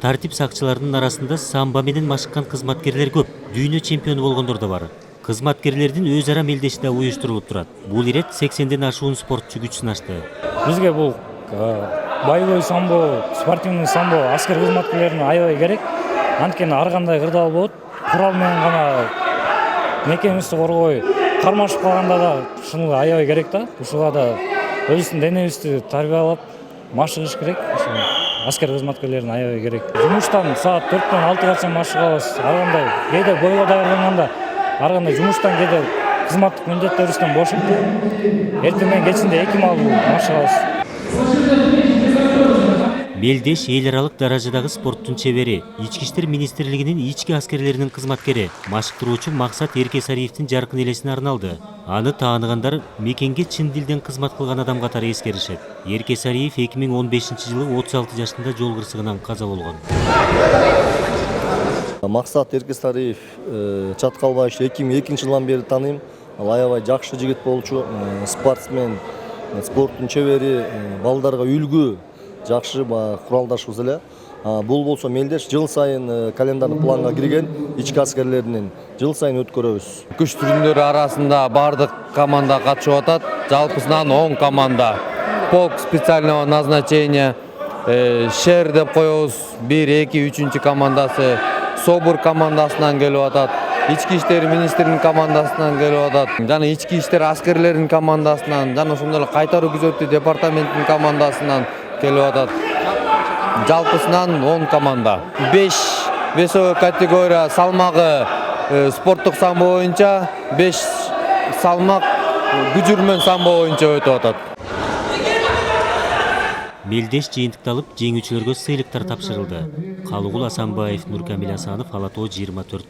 Тартип сакчыларынын арасында самбо менен машыккан кызматкерлер көп. Дүйнө чемпиону болгондор да бар. Кызматкерлердин өз ара мелдеши да уюштурулуп турат. Бул ирет 80ден ашуун спортчу күч сынашты. Бизге бул боевой самбо, спортивный самбо аскер кызматкерлерине аябай керек. Анткени ар кандай кырдаал болот. Курал менен гана мекенибизди коргой, кармашып калганда да ушуну аябай керек да. Ушуга да өзүбүздүн денебизди тарбиялап машыгыш керек. Аскер кызматкерлерине аябай керек. Жумуштан саат 4-төн 6-гача машыгабыз. Ар кандай кээде бойго даярданганда, ар кандай жумуштан кээде кызматтык милдеттерибизден бошоп, эртең менен кечинде 2 мал машыгабыз. Мелдеш эл аралык даражадагы спорттун чебери, Ички иштер министрлигинин ички аскерлеринин кызматкери, машыктыруучу Максат Эркесариевдин жаркын элесине арналды. Аны тааныгандар мекенге чын дилден кызмат кылган адам катары эскеришет. Эркесариев 2015-жылы 36 жашында жол кырсыгынан каза болгон. Максат Эркесариев Чаткалбаевичти 2002-жылдан бери тааныйм. Ал аябай жакшы жигит болчу, спортсмен, спорттун чебери, балдарга үлгү, жакшы куралдашыбыз эле. Бул болсо мелдеш жыл сайын календардык планга кирген ички аскерлеринин жыл сайын өткөрөбүз. Күч түрүндөрү арасында бардык команда катышып атат. Жалпысынан 10 команда. Полк специального назначения, шер деп коебуз, 1, 2, 3 командасы, Собур командасынан келип атат. Ички иштер министринин командасынан келип атат. Жана ички иштер аскерлеринин командасынан, жана ошондой эле кайтаруу күзөтүү департаментинин командасынан келип атат. Жалпысынан 10 команда. 5 весовой категория салмагы спорттук самбо боюнча, 5 салмак күжүрмөн самбо боюнча өтүп атат. Мелдеш жыйынтыкталып, жеңүүчүлөргө сыйлыктар тапшырылды. Калыгул Асанбаев, Нуркамил Асанов, Ала Тоо 24.